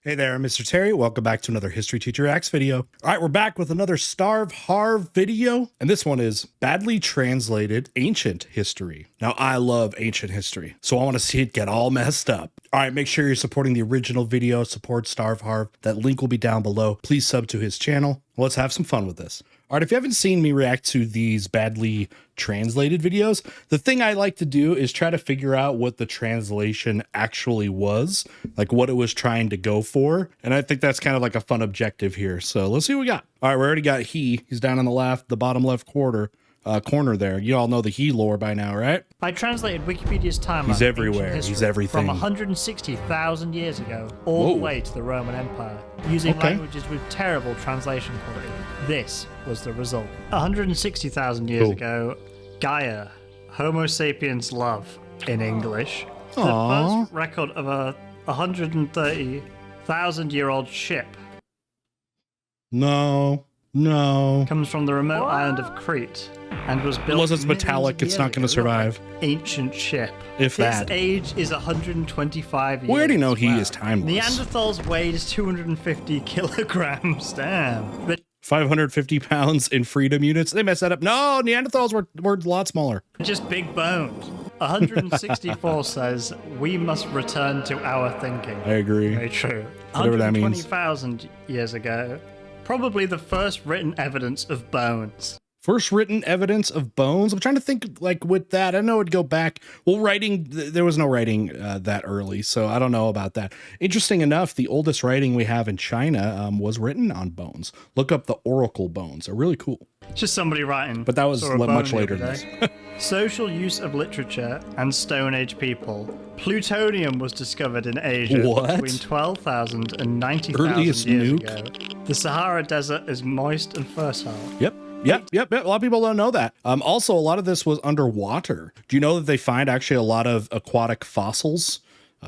Hey there, Mr. Terry. Welcome back to another History Teacher Acts video. All right, we're back with another Starve Harv video, and this one is badly translated ancient history. Now, I love ancient history, so I want to see it get all messed up. All right, make sure you're supporting the original video, support Starve Harv. That link will be down below. Please sub to his channel. Let's have some fun with this. All right, if you haven't seen me react to these badly translated videos, the thing I like to do is try to figure out what the translation actually was, like what it was trying to go for. And I think that's kind of like a fun objective here. So let's see what we got. All right, we already got he's down on the left, the bottom left corner there. You all know the he lore by now, right? I translated Wikipedia's timeline. He's everywhere. He's everything. From 160,000 years ago all the way to the Roman Empire, using languages with terrible translation quality. This was the result. 160,000 years ago, Gaia, Homo sapiens love in English. The first record of a 130,000-year-old ship. No. Comes from the remote island of Crete and was built. Unless it's metallic, it's not going to survive. Ancient ship. If that. Its age is 125 years. We already know he is timeless. Neanderthals weighed 250 kilograms. Damn. But 550 pounds in freedom units. They messed that up. No, Neanderthals were a lot smaller. Just big boned. 164 says we must return to our thinking. I agree. Very true. Whatever that means. 120,000 years ago, probably the first written evidence of bones. First written evidence of bones. I'm trying to think, like, with that. I know it'd go back. Well, writing, there was no writing that early, so I don't know about that. Interesting enough, the oldest writing we have in China was written on bones. Look up the oracle bones. They're really cool. Just somebody writing. But that was much later than this. Social use of literature and Stone Age people. Plutonium was discovered in Asia between 12,000 and 90,000 years ago. The Sahara Desert is moist and fertile. Yep. A lot of people don't know that. Also, a lot of this was underwater. Do you know that they find actually a lot of aquatic fossils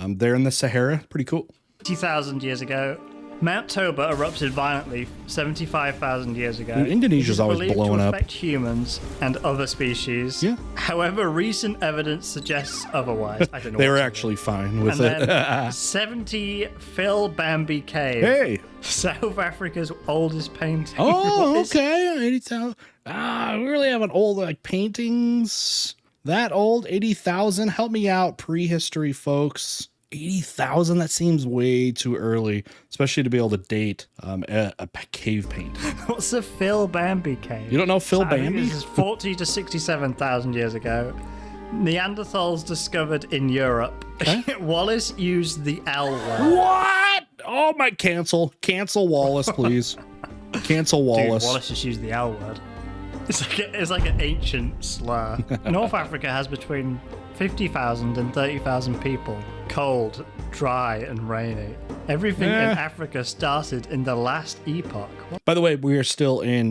there in the Sahara? Pretty cool. 50,000 years ago, Mount Toba erupted violently 75,000 years ago. Dude, Indonesia's always blowing up. Affect humans and other species. Yeah. However, recent evidence suggests otherwise. I don't know. They were actually fine with it. Then 70 Phil Bambi Cave. Hey. South Africa's oldest painting. Oh, okay. 80,000. We really haven't old like paintings that old. 80,000. Help me out, prehistory folks. 80,000. That seems way too early, especially to be able to date a cave painting. What's a Phil Bambi Cave? You don't know Phil Bambi? This is 40 to 67,000 years ago. Neanderthals discovered in Europe. Okay. Wallace used the L word. What? Oh my! Cancel Wallace, please. Cancel Wallace. Dude, Wallace just used the L word. It's like an ancient slur. North Africa has between 50,000 and 30,000 people. Cold, dry, and rainy. Everything in Africa started in the last epoch. By the way, we are still in,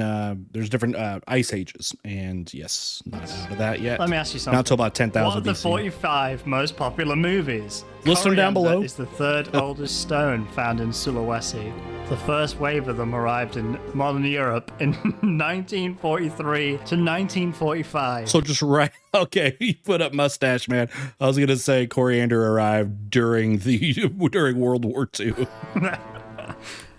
there's different ice ages. And yes, not out of that yet. Let me ask you something. Not until about 10,000 What are the BC. 45 most popular movies? List them down below. Is the third oldest stone found in Sulawesi. The first wave of them arrived in modern Europe in 1943 to 1945. So just right. Okay, you put up mustache, man. I was gonna say coriander arrived during World War II.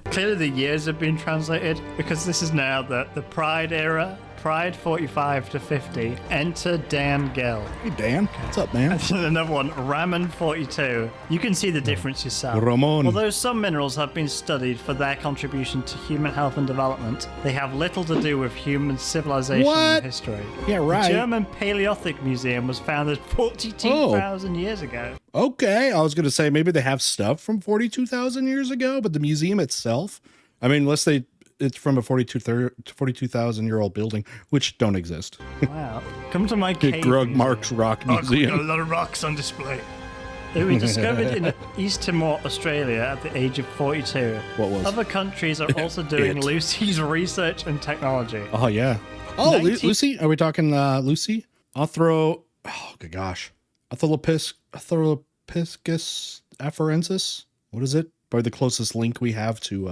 Clearly the years have been translated because this is now the Pride era. Pride 45 to 50. Enter Dan Gill. Hey Dan, what's up, man? Another one, Raman 42. You can see the difference yourself. Ramon. Although some minerals have been studied for their contribution to human health and development, they have little to do with human civilization and history. Yeah, right. The German Paleolithic Museum was founded 42,000 years ago. Okay, I was gonna say maybe they have stuff from 42,000 years ago, but the museum itself, I mean, unless it's from a 42,000-year-old building, which don't exist. Wow. Come to my cave. Grug Marks Rock Museum. Got a lot of rocks on display. They were discovered in East Timor, Australia at the age of 42. What was? Other countries are also doing Lucy's research and technology. Oh, yeah. Oh, Lucy? Are we talking Lucy? Oh, good gosh. Australopithecus afarensis? What is it? Probably the closest link we have to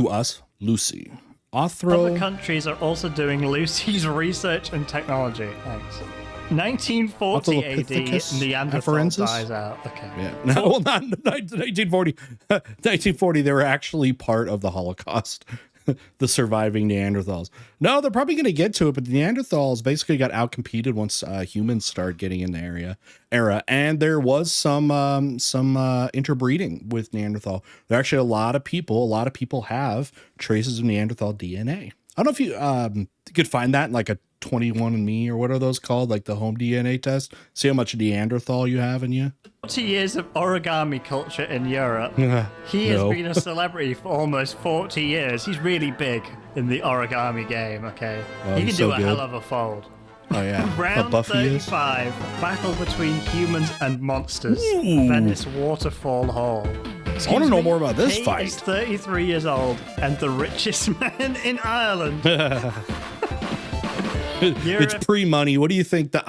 us. Lucy. Other countries are also doing Lucy's research and technology. Thanks. 1940 AD, Australopithecus Neanderthal afarensis? dies out. Okay. Yeah. No, well, not 1940. 1940, they were actually part of the Holocaust. The surviving Neanderthals. No, they're probably going to get to it, but the Neanderthals basically got outcompeted once humans started getting in the era, and there was some interbreeding with Neanderthal. There are actually a lot of people have traces of Neanderthal DNA. I don't know if you could find that in like a 21andMe or what are those called, like the home DNA test. See how much Neanderthal you have in you. 40 years of origami culture in Europe. He has been a celebrity for almost 40 years. He's really big in the origami game, okay? Oh, he can he's do so a good. hell of a fold. Oh yeah, how Round buff he is. 35, battle between humans and monsters. Ooh. Venice Waterfall Hall. I want to know more about this He fight. is 33 years old and the richest man in Ireland. It's pre-money. What do you think the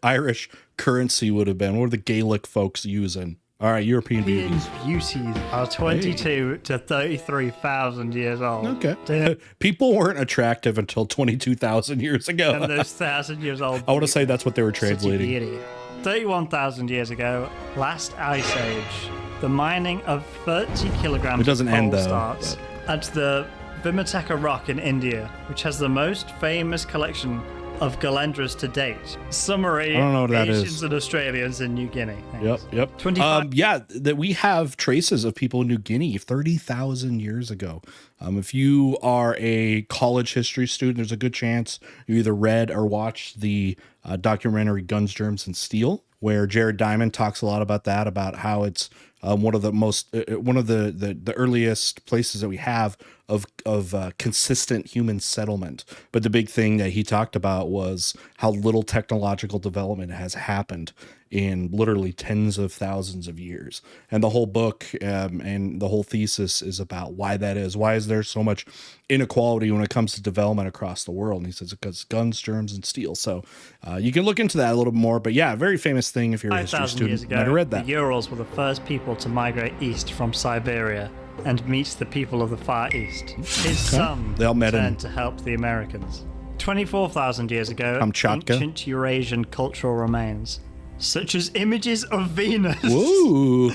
Irish currency would have been? What are the Gaelic folks using? All right, European beauties. Beauties are 22 to 33,000 years old. Okay. Damn. People weren't attractive until 22,000 years And ago. those 1,000 years old. I want to say that's what they were City translating. beauty. 31,000 years ago, last ice age, the mining of 30 kilograms It doesn't of coal end, though, starts at the Vimataka Rock in India, which has the most famous collection of Galendras to date. Summary: I don't know what that Asians is. and Australians in New Guinea. Thanks. Yep. 25 Yeah, that we have traces of people in New Guinea 30,000 years ago. If you are a college history student, there's a good chance you either read or watched the documentary Guns, Germs, and Steel, where Jared Diamond talks a lot about that, about how it's one of the earliest places that we have of consistent human settlement. But the big thing that he talked about was how little technological development has happened in literally tens of thousands of years. And the whole book and the whole thesis is about why that is. Why is there so much inequality when it comes to development across the world? And he says because guns, germs, and steel. So you can look into that a little bit more. But yeah, very famous thing if you're a history 5,000 years student. ago, Might have read that. the Urals were the first people to migrate east from Siberia and meet the people of the Far East. His son They all met in- returned to help the Americans. 24,000 years ago, Kamchatka. ancient Eurasian cultural remains, such as images of Venus. Ooh.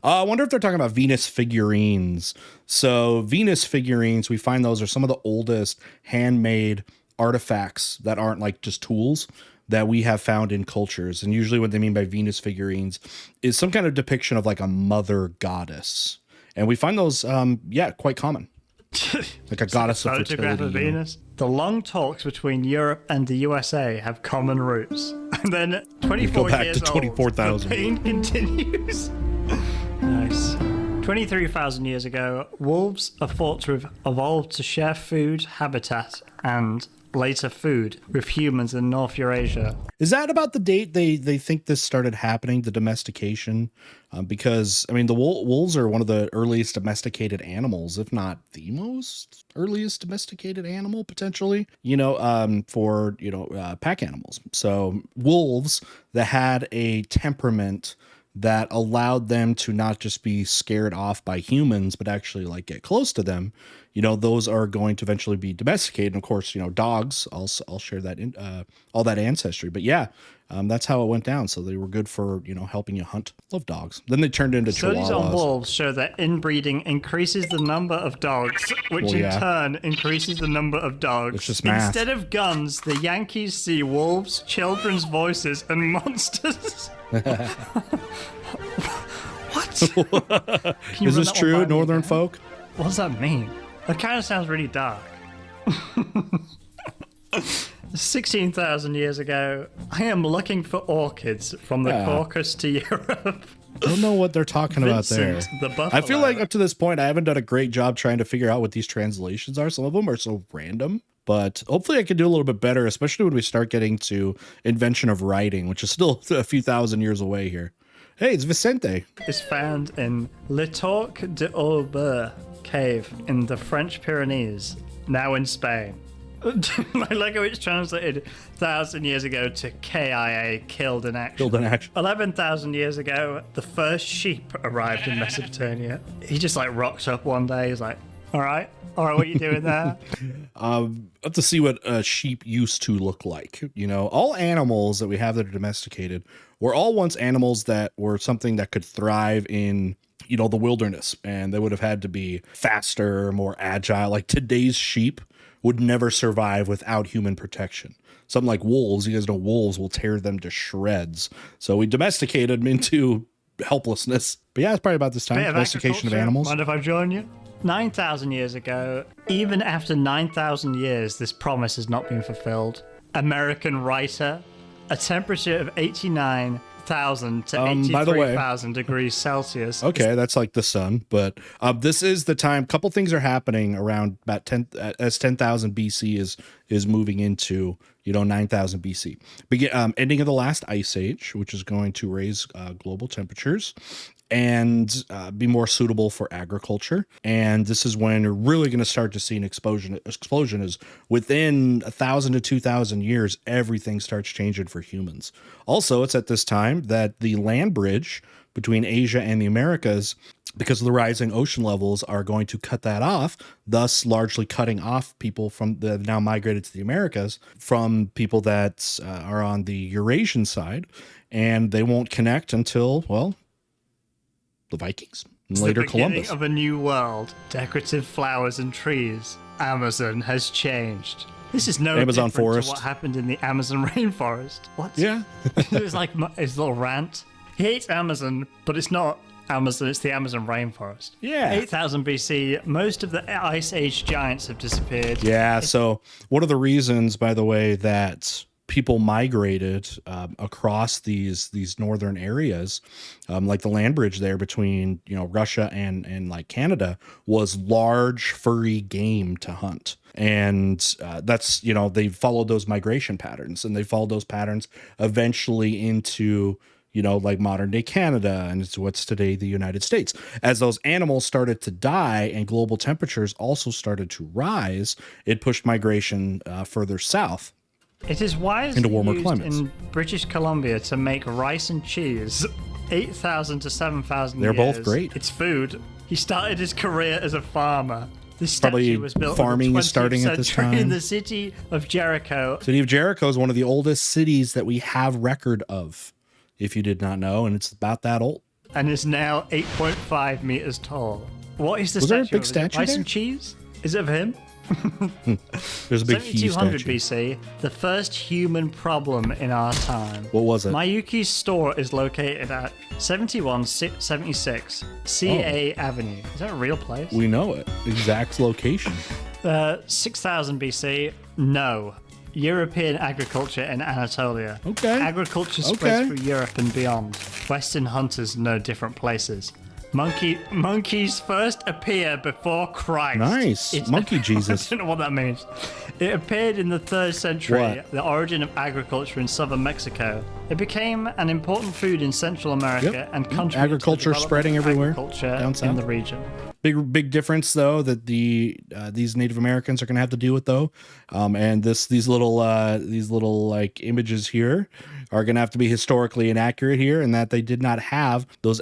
I wonder if they're talking about Venus figurines. So Venus figurines, we find those are some of the oldest handmade artifacts that aren't like just tools that we have found in cultures. And usually what they mean by Venus figurines is some kind of depiction of like a mother goddess. And we find those, quite common. Like a goddess of fertility. Photograph of Venus. The long talks between Europe and the USA have common roots. And then 24 Go back years to 24,000. old, the pain continues. Nice. 23,000 years ago, wolves are thought to have evolved to share food, habitat, and later food with humans in North Eurasia. Is that about the date they think this started happening, the domestication? Because, I mean, the wolves are one of the earliest domesticated animals, if not the most earliest domesticated animal, potentially, for pack animals. So wolves that had a temperament that allowed them to not just be scared off by humans, but actually like get close to them, those are going to eventually be domesticated. And of course, dogs, I'll share that in all that ancestry. But yeah, that's how it went down. So they were good for, helping you hunt. Love dogs. Then they turned into Studies on chihuahuas. wolves show that inbreeding increases the number of dogs, which Well, in yeah. turn increases the number of dogs. It's just math. Instead of guns, the Yankees see wolves, children's voices, and monsters. What? Can you Is run this that one true, by me Northern again? folk? What does that mean? That kind of sounds really dark. 16,000 years ago, I am looking for orchids from the Yeah. Caucasus to Europe. Don't know what they're talking about there. Vincent the I feel like buffalo. up to this point, I haven't done a great job trying to figure out what these translations are. Some of them are so random, but hopefully I can do a little bit better, especially when we start getting to invention of writing, which is still a few thousand years away here. Hey, it's Vicente. Is found in Le Torque de Aubert cave in the French Pyrenees, now in Spain. I like how it's translated 1,000 years ago to KIA, killed in action. Killed in action. 11,000 years ago, the first sheep arrived in Mesopotamia. He just rocked up one day. He's like, All right, what are you doing there? Up to see what sheep used to look like. You know, all animals that we have that are domesticated were all once animals that were something that could thrive in, you know, the wilderness, and they would have had to be faster, more agile. Like today's sheep would never survive without human protection. Something like wolves, you guys know wolves will tear them to shreds. So we domesticated them into helplessness. But yeah, it's probably about this time. Domestication of animals. Mind if I join you? 9,000 years ago, even after 9,000 years, this promise has not been fulfilled. American writer, a temperature of 89,000 to 83,000 degrees Celsius. Okay, that's like the sun. But this is the time. A couple things are happening around about 10,000 BC is moving into, you know, 9,000 BC. Ending of the last ice age, which is going to raise global temperatures and be more suitable for agriculture. And this is when you're really going to start to see an explosion. Explosion is within 1,000 to 2,000 years, everything starts changing for humans. Also, it's at this time that the land bridge between Asia and the Americas, because of the rising ocean levels, are going to cut that off, thus largely cutting off people from the now migrated to the Americas from people that are on the Eurasian side, and they won't connect until, well, the Vikings, and later Columbus. Of a new world, decorative flowers and trees. Amazon has changed. This is no Amazon different forest. to what happened in the Amazon rainforest. What? Yeah. It was like his little rant. He hates Amazon, but it's not Amazon, it's the Amazon rainforest. Yeah. 8,000 BC, most of the Ice Age giants have disappeared. Yeah. So one of the reasons, by the way, that people migrated across these northern areas, like the land bridge there between, you know, Russia and like Canada, was large furry game to hunt. And that's, you know, they followed those migration patterns, and they followed those patterns eventually into, you know, like modern day Canada, and it's what's today the United States. As those animals started to die and global temperatures also started to rise, it pushed migration further south. It is widely into warmer used climates. in British Columbia to make rice and cheese. 8,000 to 7,000 They're years. both great. It's food. He started his career as a farmer. This Probably statue was built farming in the is 20th starting at this century in time. the city of Jericho. City of Jericho is one of the oldest cities that we have record of, if you did not know, and it's about that old. And is now 8.5 meters tall. What is the Was there a statue big of? Is it statue rice there? and cheese? Is it of him? There's a big he 7200 statue. BC, the first human problem in our time. What was it? Mayuki's store is located at 7176 CA Avenue. Is that a real place? We know it. Exact location. 6000 BC, no. European agriculture in Anatolia. Okay. Agriculture spreads Okay. through Europe and beyond. Western hunters know different places. Monkeys first appear before Christ. Nice. Monkey Jesus. I don't know what that means. It appeared in the 3rd century, What? the origin of agriculture in southern Mexico. It became an important food in Central America Yep. and contributed Agriculture to the development spreading of everywhere agriculture down in south. the region. Big difference though that these Native Americans are going to have to deal with though, and these little like images here are going to have to be historically inaccurate here, and that they did not have those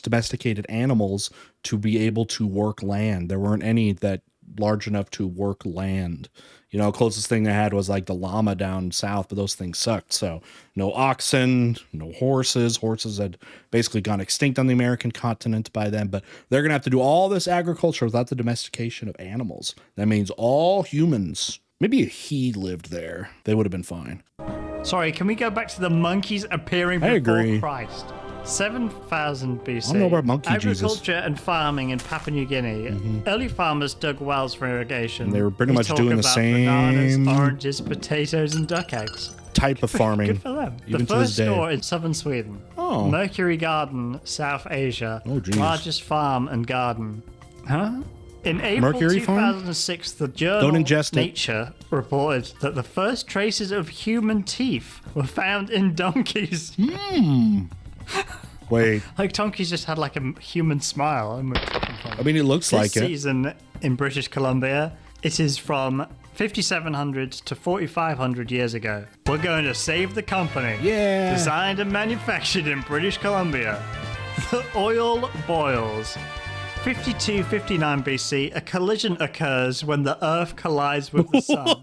domesticated animals to be able to work land. There weren't any that large enough to work land. You know, closest thing they had was like the llama down south, but those things sucked. So no oxen, no horses. Horses had basically gone extinct on the American continent by then, but they're going to have to do all this agriculture without the domestication of animals. That means all humans, maybe if he lived there, they would have been fine. Sorry, can we go back to the monkeys appearing I before agree. Christ? 7,000 BC. I don't know about monkey Jesus. Agriculture and farming in Papua New Guinea. Early farmers dug wells for irrigation. They were pretty much talk doing the about same- bananas, oranges, potatoes, and duck eggs. Type of farming. Good for them. Even The to this first day. store in southern Sweden. Oh. Mercury Garden, South Asia. Oh, geez. Largest farm and garden. Huh? In April Mercury farm? 2006, the journal Don't ingest it. Nature reported that the first traces of human teeth were found in donkeys. Wait, Like donkeys just had like a human smile. And we're talking from I mean, it looks this like it. season in British Columbia, it is from 5,700 to 4,500 years ago. We're going to save the company. Yeah. Designed and manufactured in British Columbia. The oil boils. 5259 BC, a collision occurs when the Earth collides with the sun.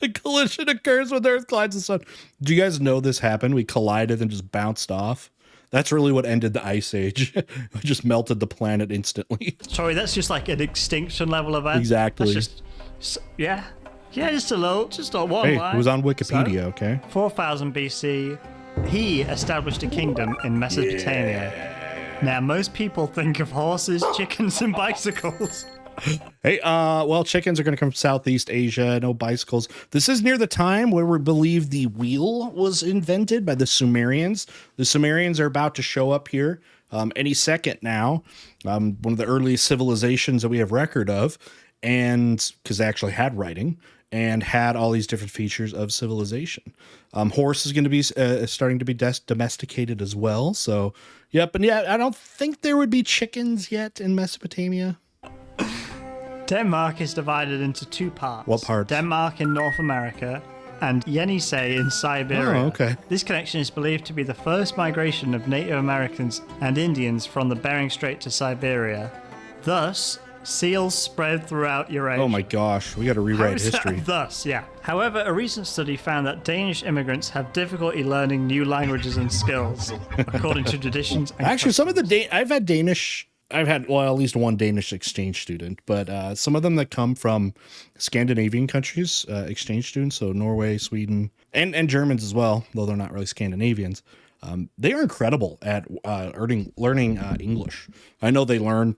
A collision occurs when the Earth collides with the sun. Do you guys know this happened? We collided and just bounced off. That's really what ended the Ice Age. It just melted the planet instantly. Sorry, that's just like an extinction level event. Exactly. That's just, yeah, just a little, just a one Hey, line. it was on Wikipedia, So, okay? 4000 BC, he established a kingdom in Mesopotamia. Now, most people think of horses, chickens, and bicycles. Hey, well, chickens are going to come from Southeast Asia, no bicycles. This is near the time where we believe the wheel was invented by the Sumerians. The Sumerians are about to show up here any second now. One of the earliest civilizations that we have record of, and because they actually had writing and had all these different features of civilization. Horse is going to be starting to be domesticated as well. So, yep. And yeah, I don't think there would be chickens yet in Mesopotamia. Denmark is divided into two parts. What parts? Denmark in North America and Yenisei in Siberia. Oh, okay. This connection is believed to be the first migration of Native Americans and Indians from the Bering Strait to Siberia. Thus, seals spread throughout Eurasia. Oh my gosh, we got to How rewrite is that history. thus, yeah. However, a recent study found that Danish immigrants have difficulty learning new languages and skills, according to traditions. And Actually, some of the I've had Danish. I've had, well, at least one Danish exchange student, but some of them that come from Scandinavian countries, exchange students, so Norway, Sweden, and Germans as well, though they're not really Scandinavians. They are incredible at learning English. I know they learn,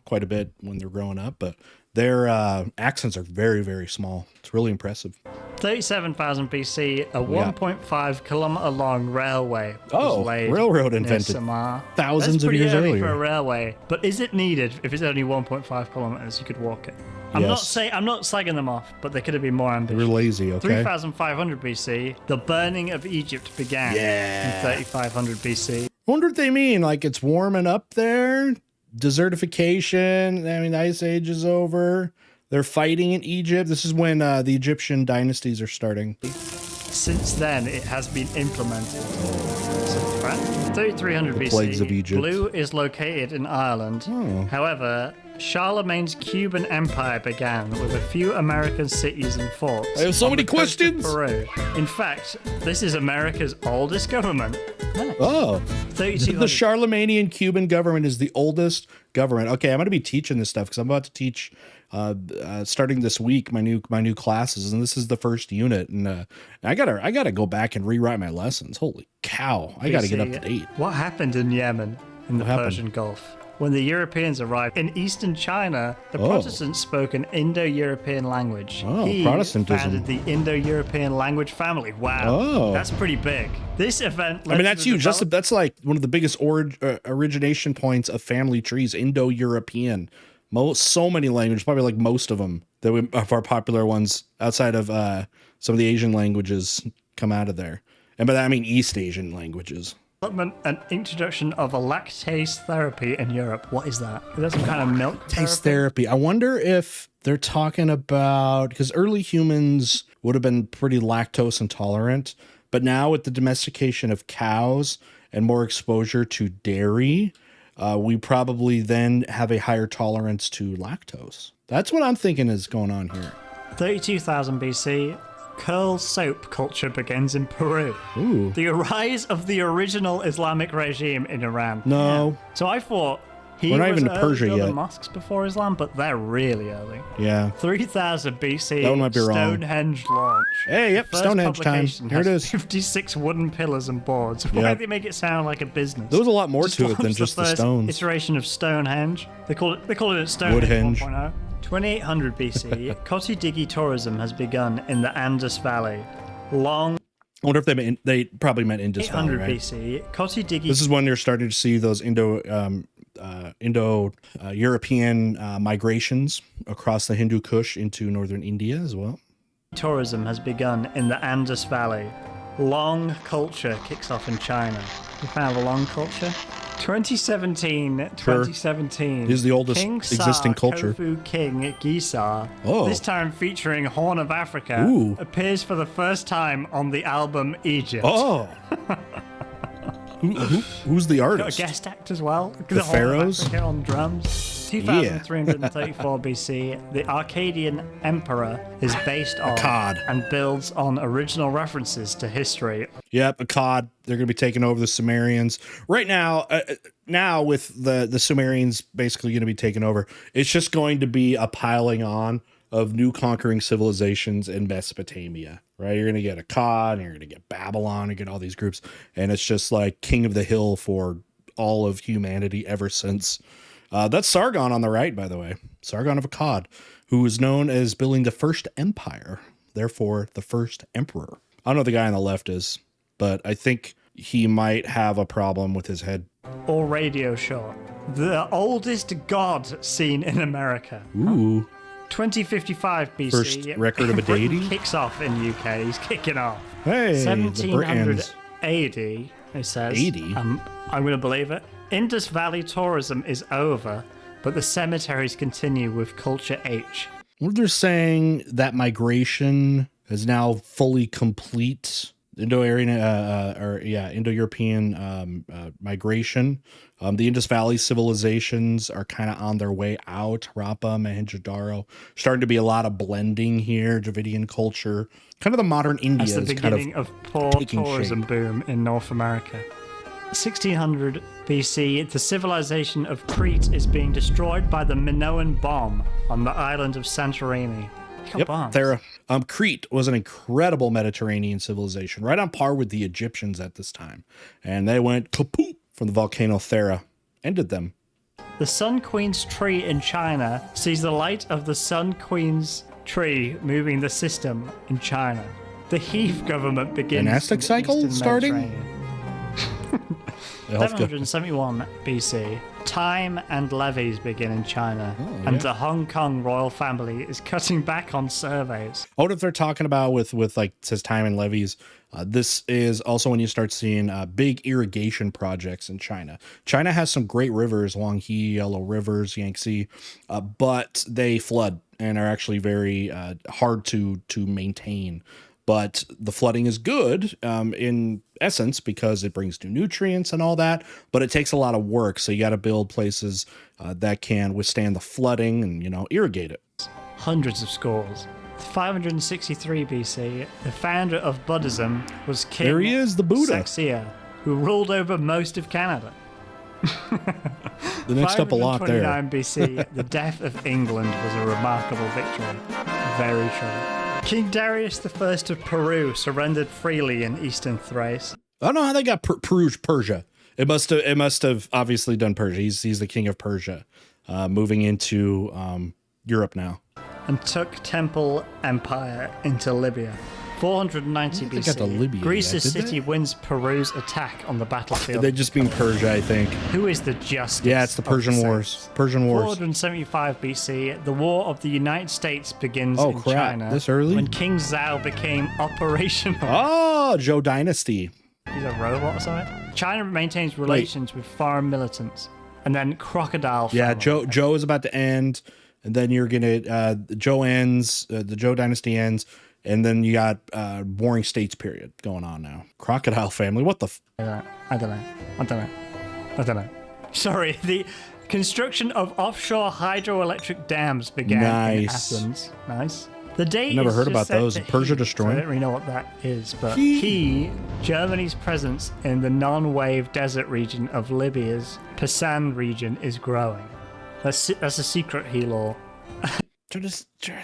quite a bit when they're growing up, but their accents are very, very small. It's really impressive. 37,000 BC, a 1.5 kilometer long railway was laid railroad near invented Samar. thousands That's of pretty years early earlier. for a railway, but is it needed? If it's only 1.5 kilometers, you could walk it. I'm not slagging them off, but they could have been more ambitious. We're lazy, okay? 3,500 BC, the burning of Egypt began in 3,500 BC. I wonder what they mean. Like, it's warming up there? Desertification? I mean, the Ice Age is over. They're fighting in Egypt. This is when the Egyptian dynasties are starting. Since then, it has been implemented. 3300 BC, Plagues of Egypt. Blue is located in Ireland. However, Charlemagne's Cuban Empire began with a few American cities and forts. I have so on many the coast of questions. Peru. In fact, this is America's oldest government. Oh, 3200. the Charlemagnean Cuban government is the oldest government. Okay, I'm going to be teaching this stuff because I'm about to teach, starting this week, my new classes, and this is the first unit. And I gotta go back and rewrite my lessons. Holy cow! I gotta get up to date. What happened in Yemen in the happened? Persian Gulf? When the Europeans arrived in eastern China, the Protestants spoke an Indo-European language. Oh, he Protestantism. founded the Indo-European language family. Wow, Oh. that's pretty big. This event led I mean, to that's the huge. That's like one of the biggest origination points of family trees. Indo-European. So many languages, probably like most of them of our popular ones outside of some of the Asian languages come out of there. And by that I mean East Asian languages. development and introduction of a lactase therapy in Europe. What is that? Is that some kind of milk Taste therapy. I wonder if they're talking about, because early humans would have been pretty lactose intolerant, but now with the domestication of cows and more exposure to dairy, we probably then have a higher tolerance to lactose. That's what I'm thinking is going on here. 32,000 BC, curl soap culture begins in Peru. Ooh. The rise of the original Islamic regime in Iran. No. Yeah. So I thought he We're not was even to Persia early to yet. the mosques before Islam, but they're really early. Yeah. 3000 BC, That one might be wrong. Stonehenge launch. Hey, yep, First Stonehenge time. publication Here it has is. 56 wooden pillars and boards. Why Yep. do they make it sound like a business? There was a lot more to it than launched just the first stones. Iteration of Stonehenge. They call it Stonehenge Woodhenge. 1.0. 2800 BC, Kotidigi tourism has begun in the Andus Valley. Long I wonder if they probably meant Indus Valley, 800 right? BC, Kotidigi This is when you're starting to see those Indo-European migrations across the Hindu Kush into northern India as well. tourism has begun in the Andus Valley. Long culture kicks off in China. You found a long culture? 2017. Is the oldest King existing Sa culture. Kofu King Gisa, Oh. this time featuring Horn of Africa, Ooh. appears for the first time on the album Egypt. Oh. Who's the Got a artist? guest act as well. The whole of pharaohs? Africa on drums. 2334 BC, the Akkadian emperor is based on Akkad. and builds on original references to history. Yep, Akkad. They're going to be taking over the Sumerians. Right now, now with the Sumerians basically going to be taking over, it's just going to be a piling on of new conquering civilizations in Mesopotamia, right? You're going to get Akkad, and you're going to get Babylon, and get all these groups. And it's just like king of the hill for all of humanity ever since. That's Sargon on the right, by the way. Sargon of Akkad, who is known as building the first empire, therefore the first emperor. I don't know what the guy on the left is, but I think he might have a problem with his head. Or radio shot. The oldest god seen in America. Ooh. 2055 BC. First record of a Britain deity? kicks off in the UK. He's kicking off. Hey, the 1700 Britons. AD, it says. 80? I'm going to believe it. Indus Valley tourism is over, but the cemeteries continue with Culture H. What they're saying that migration is now fully complete. Indo-European migration. The Indus Valley civilizations are kind of on their way out. Harappa, Mohenjo-daro, starting to be a lot of blending here. Dravidian culture, kind of the modern India That's the is kind beginning of of poor taking tourism shape. boom in North America. 1600 BC, the civilization of Crete is being destroyed by the Minoan bomb on the island of Santorini. Yep, Thera. Crete was an incredible Mediterranean civilization, right on par with the Egyptians at this time. And they went kapoop from the volcano Thera. Ended them. The Sun Queen's tree in China sees the light of the Sun Queen's tree moving the system in China. The Heath government begins Dynastic in the cycle Eastern starting? Mediterranean. The health go- 771 BC, time and levies begin in China, and the Hong Kong royal family is cutting back on surveys. What if they're talking about with like it says time and levies? This is also when you start seeing big irrigation projects in China. China has some great rivers, Huanghe, Yellow Rivers, Yangtze, but they flood and are actually very hard to maintain. But the flooding is good in essence because it brings new nutrients and all that, but it takes a lot of work. So you got to build places that can withstand the flooding and, irrigate it. Hundreds of schools. 563 BC, the founder of Buddhism was King There he is, the Buddha. Saxia, who ruled over most of Canada. The next up a lot there. 529 BC, the death of England was a remarkable victory. Very true. King Darius I of Peru surrendered freely in eastern Thrace. I don't know how they got Persia. It must have obviously done Persia. He's the king of Persia, moving into Europe now. And took Temple Empire into Libya. 490 They got to BC, Libya Greece's yet, did city wins Peru's attack on the battlefield. They just mean Persia, I think. Who is the justice? Yeah, it's the of Persian Wars. saints? Persian Wars. 475 BC, the War of the United States begins Oh, in crap. China. This early? When King Zhao became operational. Oh, Zhou Dynasty. He's a robot or something. China maintains relations with foreign militants. And then Crocodile Yeah, family. Zhou is about to end, and then you're gonna Zhou ends, the Zhou Dynasty ends, and then you got Warring States period going on now. Crocodile family. What the? I don't know. Sorry, the construction of offshore hydroelectric dams began in Nice. Athens. Nice. The date Never is heard just about said those. to Persia heat, destroying? so I don't really know what that is, but Heat. Germany's presence in the non-wave desert region of Libya's Pisan region is growing. That's a secret, Helor. Trying to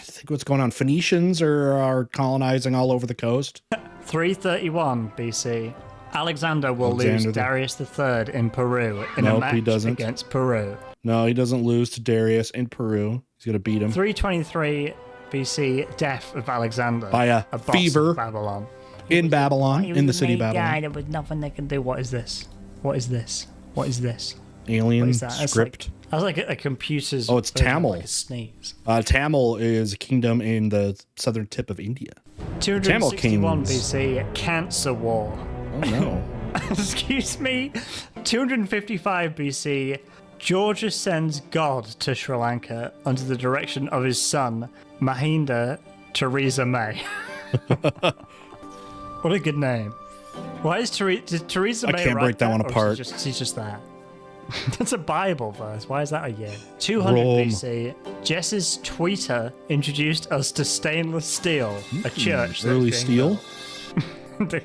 think what's going on. Phoenicians are colonizing all over the coast. 331 BC. Alexander will Alexander lose the- Darius III in Peru in Nope, a match he doesn't. against Peru. No, he doesn't lose to Darius in Peru. He's gonna beat him 323 BC, death of Alexander by a boss fever of Babylon. in Babylon, He was in the a city of main guy. Babylon. There was nothing they can do. What is this? What is this? What is this? Alien What is that? script. That's like a computer's. Oh, it's version of Tamil. Like a sneeze. Tamil is a kingdom in the southern tip of India. 261 kings. BC, Cancer War. Oh no. Excuse me. 255 BC, Georgia sends God to Sri Lanka under the direction of his son, Mahinda Theresa May. What a good name. Why is Theresa I May can't write break that one or apart. She's just that. That's a Bible verse. Why is that a year? 200 Rome. BC, Jess's tweeter introduced us to stainless steel, a church. that Early was being steel. built.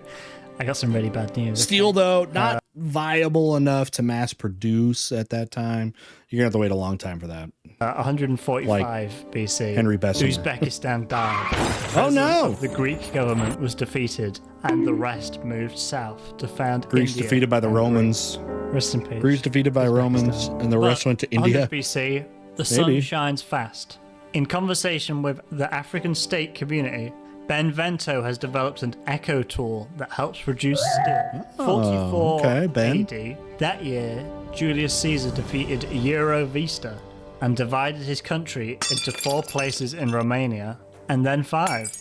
I got some really bad news. Steel, though, not viable enough to mass produce at that time. You're going to have to wait a long time for that. 145 BC, Henry Bessemer. Uzbekistan died. Oh, no. The Greek government was defeated, and the rest moved south to found Greece India defeated by the and Romans. Rest in peace. Greece defeated by Romans, and the rest went to India. 100 BC, the sun Maybe. shines fast. In conversation with the African state community, Benvento has developed an echo tool that helps produce steel. 44 okay, Ben. AD, that year, Julius Caesar defeated Eurovista and divided his country into 4 places in Romania, and then 5.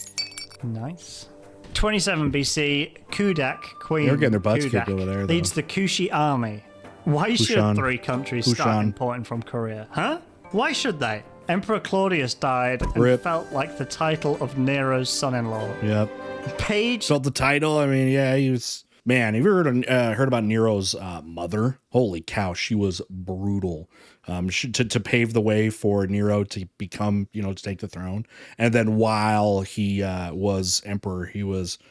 Nice. 27 BC, Kudak, Queen They're getting their butts kicked Kudak, over there, though. leads the Kushi army. Why should Kushan. 3 countries start Kushan. importing from Korea? Huh? Why should they? Emperor Claudius died and Rip. felt like the title of Nero's son-in-law. Yep. Page Felt the title. I mean, yeah, he was. Man, have you heard about Nero's mother? Holy cow, she was brutal. To pave the way for Nero to become, to take the throne. And then while he was emperor,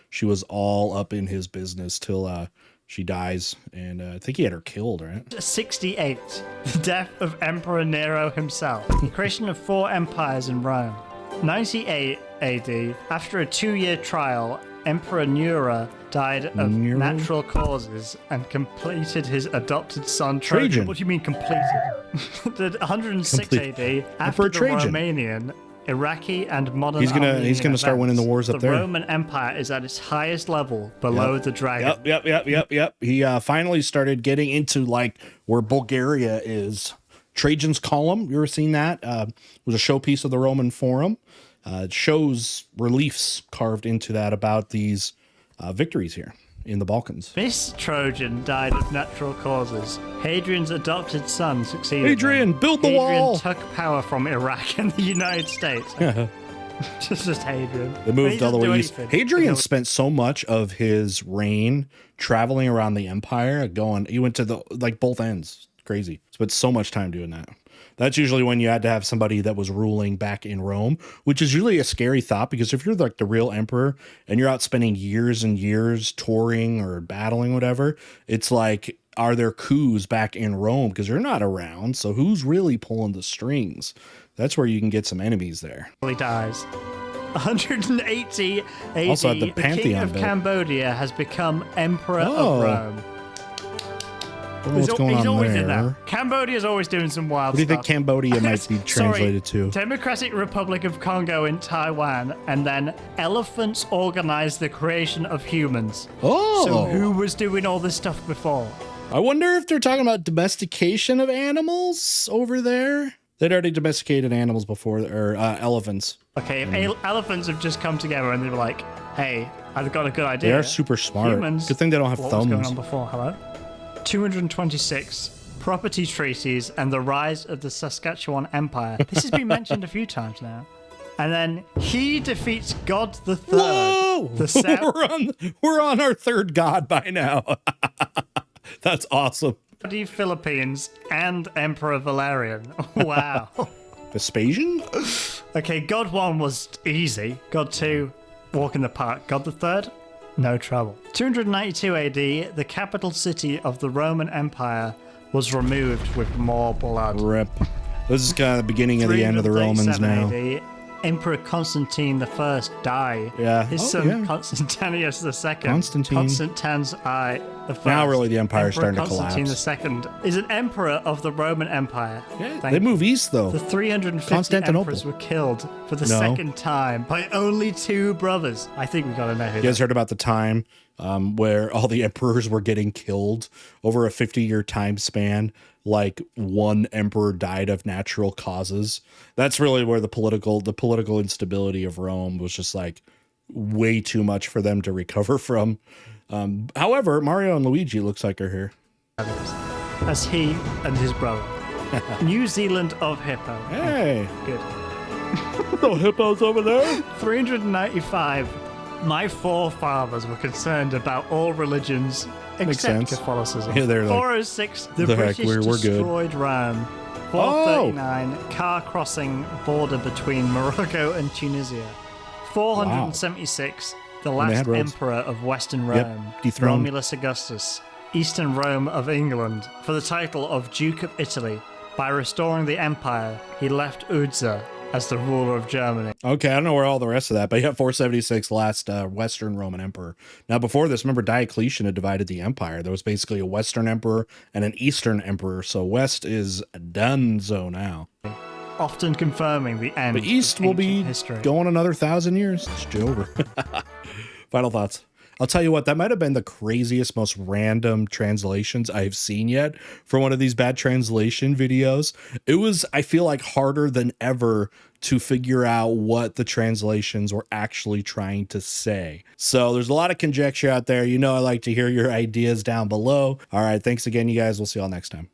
she was all up in his business till she dies. And I think he had her killed, right? 68, the death of Emperor Nero himself. The creation of 4 empires in Rome. 98 AD, after a 2-year trial, Emperor Nero died of Nero? natural causes and completed his adopted son Trajan. Trajan. What do you mean completed? The 106 Complete. AD, after Emperor the Trajan. Romanian, Iraqi, and modern He's gonna Armenian start winning the wars up the there. Roman Empire is at its highest level below the dragon. Yep. He finally started getting into like where Bulgaria is. Trajan's Column. You ever seen that? It was a showpiece of the Roman Forum. It shows reliefs carved into that about these victories here in the Balkans. This Trojan died of natural causes. Hadrian's adopted son succeeded. Hadrian, him. build the Hadrian wall. took power from Iraq and the United States. just Hadrian. They moved all the way east. Anything. Hadrian spent so much of his reign traveling around the empire, he went to both ends. Crazy. Spent so much time doing that. That's usually when you had to have somebody that was ruling back in Rome, which is usually a scary thought because if you're like the real emperor and you're out spending years and years touring or battling, whatever, it's like, are there coups back in Rome? Because you're not around. So who's really pulling the strings? That's where you can get some enemies there. He dies. 180 AD, Also had the king Pantheon of built. Cambodia has become emperor Oh. of Rome. Don't know what's going He's on always in there. that. Cambodia's always doing some wild What do you think stuff. Cambodia might be translated to? Democratic Republic of Congo in Taiwan, and then elephants organized the creation of humans. Oh, So who was doing all this stuff before? I wonder if they're talking about domestication of animals over there. They'd already domesticated animals before, or elephants. Okay, if elephants have just come together and they were like, hey, I've got a good idea. They are super smart. Humans, Good thing they don't have what thumbs. was going on before? Hello? 226. Property treaties and the rise of the Saskatchewan Empire. This has been mentioned a few times now. And then he defeats God the Third. Whoa! The we're on our third god by now. That's awesome. Saudi Philippines and Emperor Valerian. Wow. Vespasian? Okay, God 1 was easy. God 2, walk in the park. God the Third, no trouble. 292 AD, the capital city of the Roman Empire was removed with more blood. Rip. This is kind of the beginning of the end of the Romans 337 now. AD, Emperor Constantine I died. Yeah. His Oh, son yeah. Constantius II. Constantine. Constantine's I the first. Now really the empire's Emperor starting to Constantine II is an emperor of the Roman Empire. Yeah, Thank they move east though. The 350 Constantinople. emperors were killed for the No. second time by only 2 brothers. I think we gotta know who. You guys heard about the time where all the emperors were getting killed over a 50-year time span? Like one emperor died of natural causes. That's really where the political instability of Rome was just like way too much for them to recover from. However, Mario and Luigi looks like are here. as he and his brother. New Zealand of Hippo. Hey, Good. no hippos over there. 395. My forefathers were concerned about all religions except sense. Catholicism. Yeah, they're like, 406, the "The heck, British we're good." destroyed Rome. 439, car crossing border between Morocco and Tunisia. 476, the they last had roads. emperor of Western Yep, Rome, dethroned. Romulus Augustus, Eastern Rome of England, for the title of Duke of Italy. By restoring the empire, he left Udza as the ruler of Germany. Okay, I don't know where all the rest of that, but yeah, 476, last Western Roman emperor. Now, before this, remember Diocletian had divided the empire. There was basically a Western emperor and an Eastern emperor, so West is donezo now. Often confirming the end The East of will be ancient history. going another 1,000 years. It's over. Final thoughts. I'll tell you what, that might have been the craziest, most random translations I've seen yet for one of these bad translation videos. It was, I feel like, harder than ever to figure out what the translations were actually trying to say. So there's a lot of conjecture out there. You know, I like to hear your ideas down below. All right, thanks again, you guys. We'll see y'all next time.